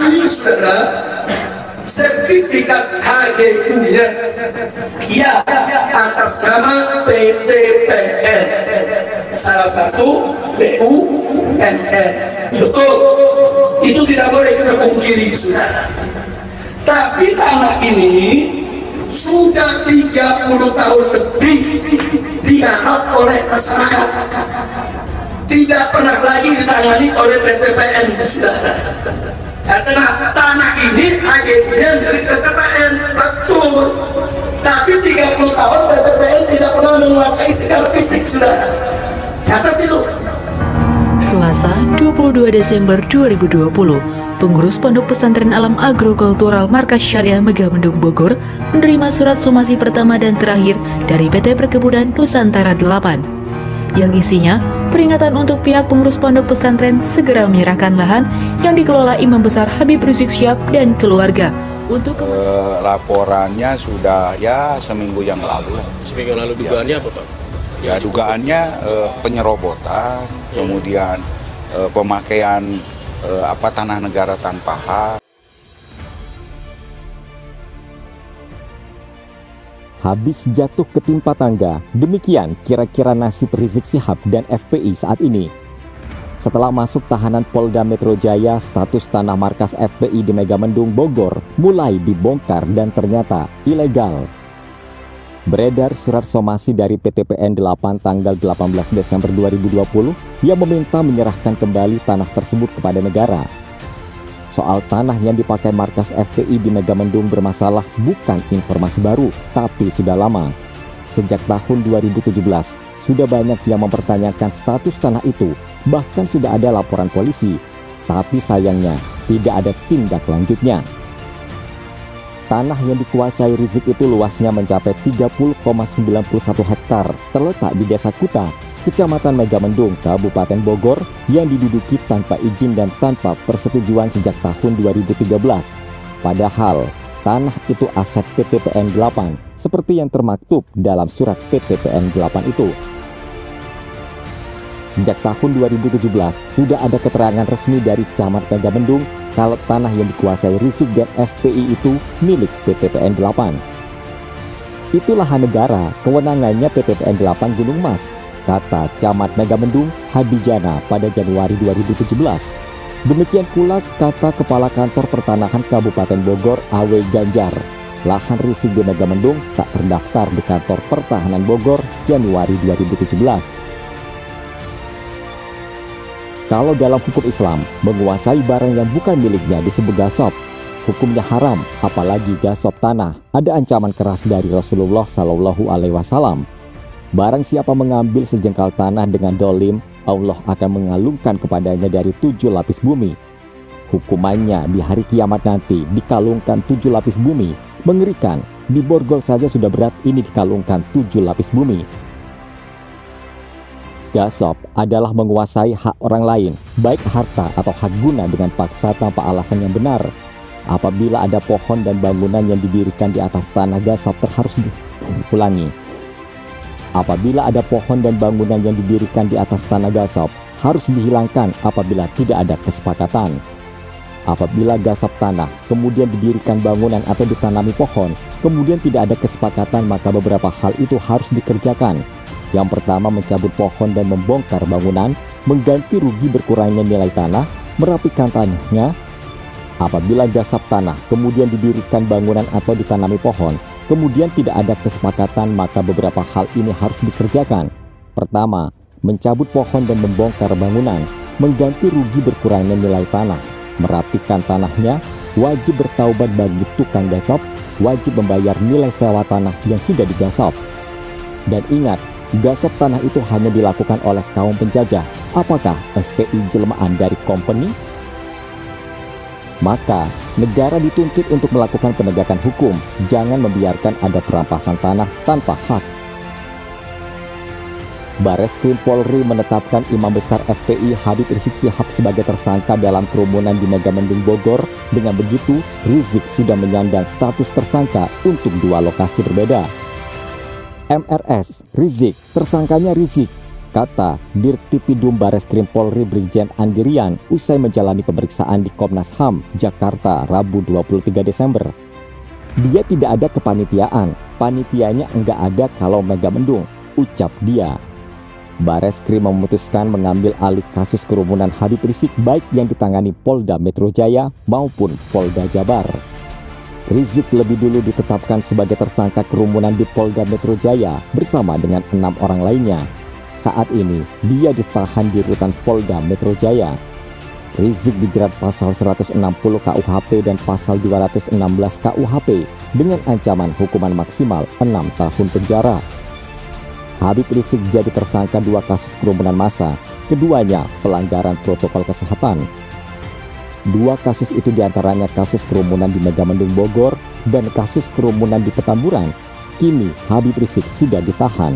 ini saudara, sertifikat HGU-nya ya atas nama PTPN, salah satu BUMN. Betul, itu tidak boleh kita pungkiri saudara. Tapi tanah ini sudah 30 tahun lebih digarap oleh masyarakat, tidak pernah lagi ditangani oleh PTPN saudara. Karena tanah ini HGU-nya dari PTPN, betul. Tapi 30 tahun PTPN tidak pernah menguasai secara fisik saudara. Catat itu. Selasa 22 Desember 2020, pengurus Pondok Pesantren Alam Agrokultural Markas Syariah Megamendung Bogor menerima surat somasi pertama dan terakhir dari PT Perkebunan Nusantara 8 yang isinya peringatan untuk pihak pengurus Pondok Pesantren segera menyerahkan lahan yang dikelola Imam Besar Habib Rizik Syihab dan keluarga untuk laporannya sudah ya seminggu yang lalu. Seminggu lalu dugaannya apa Pak? Ya dugaannya penyerobotan, kemudian pemakaian tanah negara tanpa hak. Habis jatuh ketimpa tangga, demikian kira-kira nasib Rizik Syihab dan FPI saat ini. Setelah masuk tahanan Polda Metro Jaya, status tanah markas FPI di Megamendung Bogor mulai dibongkar dan ternyata ilegal. Beredar surat somasi dari PTPN 8 tanggal 18 Desember 2020 yang meminta menyerahkan kembali tanah tersebut kepada negara. Soal tanah yang dipakai markas FPI di Megamendung bermasalah bukan informasi baru, tapi sudah lama. Sejak tahun 2017, sudah banyak yang mempertanyakan status tanah itu, bahkan sudah ada laporan polisi. Tapi sayangnya, tidak ada tindak lanjutnya. Tanah yang dikuasai Rizik itu luasnya mencapai 30,91 hektar, terletak di Desa Kuta, Kecamatan Megamendung, Kabupaten Bogor, yang diduduki tanpa izin dan tanpa persetujuan sejak tahun 2013. Padahal, tanah itu aset PTPN 8, seperti yang termaktub dalam surat PTPN 8 itu. Sejak tahun 2017, sudah ada keterangan resmi dari Camat Megamendung kalau tanah yang dikuasai Rizik dan FPI itu milik PTPN 8. Itu lahan negara, kewenangannya PTPN 8 Gunung Mas, kata Camat Megamendung Hadijana pada Januari 2017. Demikian pula kata Kepala Kantor Pertanahan Kabupaten Bogor AW Ganjar. Lahan Rizik di Megamendung tak terdaftar di Kantor Pertahanan Bogor Januari 2017. Kalau dalam hukum Islam, menguasai barang yang bukan miliknya disebut gasop. Hukumnya haram, apalagi gasop tanah. Ada ancaman keras dari Rasulullah Shallallahu Alaihi Wasallam. Barang siapa mengambil sejengkal tanah dengan dolim, Allah akan mengalungkan kepadanya dari 7 lapis bumi. Hukumannya di hari kiamat nanti dikalungkan 7 lapis bumi. Mengerikan, di borgol saja sudah berat, ini dikalungkan 7 lapis bumi. Gasop adalah menguasai hak orang lain, baik harta atau hak guna dengan paksa tanpa alasan yang benar. Apabila ada pohon dan bangunan yang didirikan di atas tanah gasop harus diulangi. Apabila ada pohon dan bangunan yang didirikan di atas tanah gasop harus dihilangkan apabila tidak ada kesepakatan. Apabila gasop tanah, kemudian didirikan bangunan atau ditanami pohon, kemudian tidak ada kesepakatan, maka beberapa hal itu harus dikerjakan. Yang pertama, mencabut pohon dan membongkar bangunan, mengganti rugi berkurangnya nilai tanah, merapikan tanahnya. Apabila gasap tanah, kemudian didirikan bangunan atau ditanami pohon, kemudian tidak ada kesepakatan, maka beberapa hal ini harus dikerjakan. Pertama, mencabut pohon dan membongkar bangunan, mengganti rugi berkurangnya nilai tanah, merapikan tanahnya, wajib bertaubat bagi tukang gasop, wajib membayar nilai sewa tanah yang sudah digasop. Dan ingat, gasop tanah itu hanya dilakukan oleh kaum penjajah. Apakah FPI jelmaan dari company? Maka, negara dituntut untuk melakukan penegakan hukum. Jangan membiarkan ada perampasan tanah tanpa hak. Bareskrim Polri menetapkan Imam Besar FPI Habib Rizik Syihab sebagai tersangka dalam kerumunan di Megamendung Bogor. Dengan begitu, Rizik sudah menyandang status tersangka untuk 2 lokasi berbeda. MRS, Rizik, tersangkanya Rizik, kata Dirtipidum Bareskrim Polri Brigjen Andirian usai menjalani pemeriksaan di Komnas HAM, Jakarta, Rabu 23 Desember. Dia tidak ada kepanitiaan, panitianya enggak ada kalau Megamendung, ucap dia. Bareskrim memutuskan mengambil alih kasus kerumunan Habib Rizik baik yang ditangani Polda Metro Jaya maupun Polda Jabar. Rizik lebih dulu ditetapkan sebagai tersangka kerumunan di Polda Metro Jaya bersama dengan 6 orang lainnya. Saat ini, dia ditahan di rutan Polda Metro Jaya. Rizik dijerat pasal 160 KUHP dan pasal 216 KUHP dengan ancaman hukuman maksimal 6 tahun penjara. Habib Rizik jadi tersangka 2 kasus kerumunan massa, keduanya pelanggaran protokol kesehatan. 2 kasus itu diantaranya kasus kerumunan di Megamendung Bogor dan kasus kerumunan di Petamburan. Kini Habib Rizik sudah ditahan.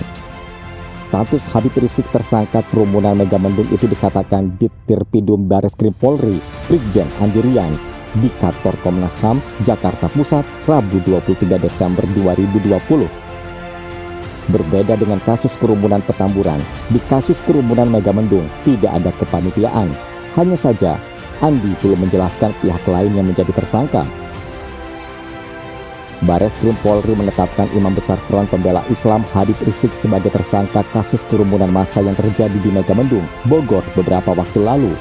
Status Habib Rizik tersangka kerumunan Megamendung itu dikatakan Dirtipidum Bareskrim Polri Brigjen Andirian di kantor Komnas HAM Jakarta Pusat Rabu 23 Desember 2020. Berbeda dengan kasus kerumunan Petamburan, di kasus kerumunan Megamendung tidak ada kepanitiaan. Hanya saja, Andi belum menjelaskan pihak lain yang menjadi tersangka. Bareskrim Polri menetapkan Imam Besar Front Pembela Islam Habib Rizik sebagai tersangka kasus kerumunan massa yang terjadi di Megamendung, Bogor beberapa waktu lalu.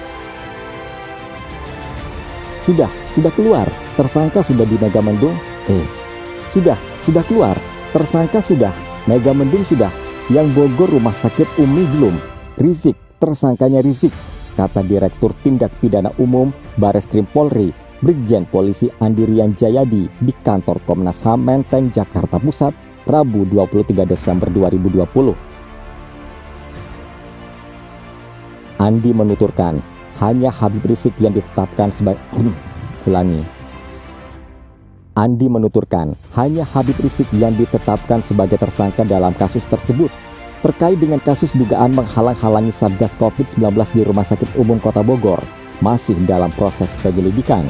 Sudah keluar, tersangka sudah di Megamendung. Sudah keluar, tersangka sudah. Megamendung sudah, yang Bogor Rumah Sakit Umi belum. Rizik, tersangkanya Rizik, kata Direktur Tindak Pidana Umum Bareskrim Polri, Brigjen Polisi Andirian Jayadi di kantor Komnas HAM Menteng, Jakarta Pusat, Rabu 23 Desember 2020. Andi menuturkan, hanya Habib Rizik yang ditetapkan sebagai Andi menuturkan, hanya Habib Rizik yang ditetapkan sebagai tersangka dalam kasus tersebut terkait dengan kasus dugaan menghalang-halangi Satgas COVID-19 di Rumah Sakit Umum Kota Bogor masih dalam proses penyelidikan.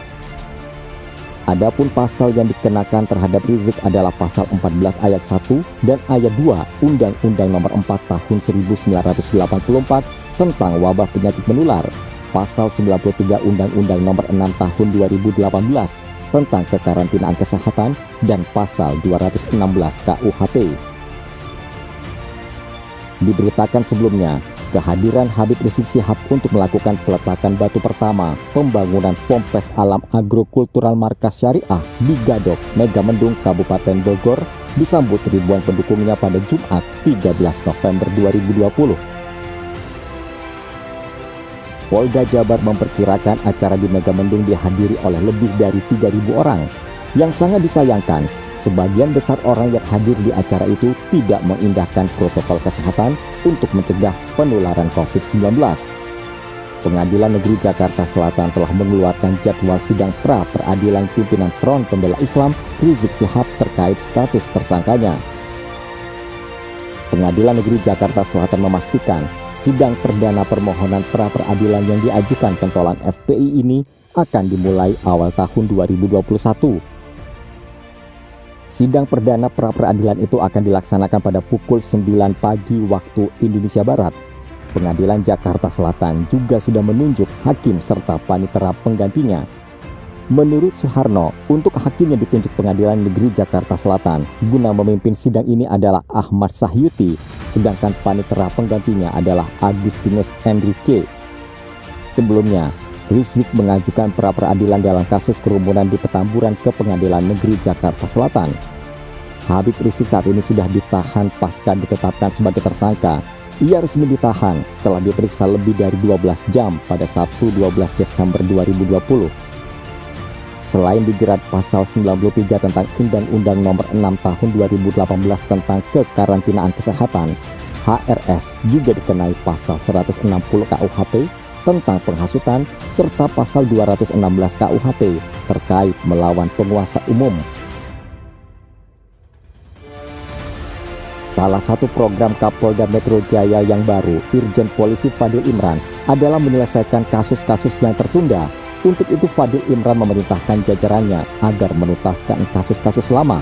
Adapun pasal yang dikenakan terhadap Rizik adalah pasal 14 ayat 1 dan ayat 2 Undang-Undang Nomor 4 Tahun 1984 tentang wabah penyakit menular, pasal 93 Undang-Undang Nomor 6 Tahun 2018 tentang kekarantinaan kesehatan, dan pasal 216 KUHP. Diberitakan sebelumnya, kehadiran Habib Rizik Syihab untuk melakukan peletakan batu pertama pembangunan Pompes Alam Agrokultural Markas Syariah di Gadok, Megamendung, Kabupaten Bogor disambut ribuan pendukungnya pada Jumat 13 November 2020. Polda Jabar memperkirakan acara di Megamendung dihadiri oleh lebih dari 3.000 orang. Yang sangat disayangkan, sebagian besar orang yang hadir di acara itu tidak mengindahkan protokol kesehatan untuk mencegah penularan COVID-19. Pengadilan Negeri Jakarta Selatan telah mengeluarkan jadwal sidang pra-peradilan pimpinan Front Pembela Islam Rizik Syihab terkait status tersangkanya. Pengadilan Negeri Jakarta Selatan memastikan sidang perdana permohonan pra-peradilan yang diajukan pentolan FPI ini akan dimulai awal tahun 2021. Sidang perdana pra-peradilan itu akan dilaksanakan pada pukul 9 pagi waktu Indonesia Barat. Pengadilan Jakarta Selatan juga sudah menunjuk hakim serta panitera penggantinya. Menurut Suharno, untuk hakim yang ditunjuk Pengadilan Negeri Jakarta Selatan guna memimpin sidang ini adalah Ahmad Sahyuti, sedangkan panitera penggantinya adalah Agustinus Enrique. Sebelumnya, Rizik mengajukan pra-peradilan dalam kasus kerumunan di Petamburan ke Pengadilan Negeri Jakarta Selatan. Habib Rizik saat ini sudah ditahan pasca ditetapkan sebagai tersangka. Ia resmi ditahan setelah diperiksa lebih dari 12 jam pada Sabtu 12 Desember 2020. Selain dijerat pasal 93 tentang Undang-Undang Nomor 6 Tahun 2018 tentang kekarantinaan kesehatan, HRS juga dikenai pasal 160 KUHP tentang penghasutan serta pasal 216 KUHP terkait melawan penguasa umum. Salah satu program Kapolda Metro Jaya yang baru, Irjen Polisi Fadil Imran, adalah menyelesaikan kasus-kasus yang tertunda. Untuk itu Fadil Imran memerintahkan jajarannya agar menuntaskan kasus-kasus lama.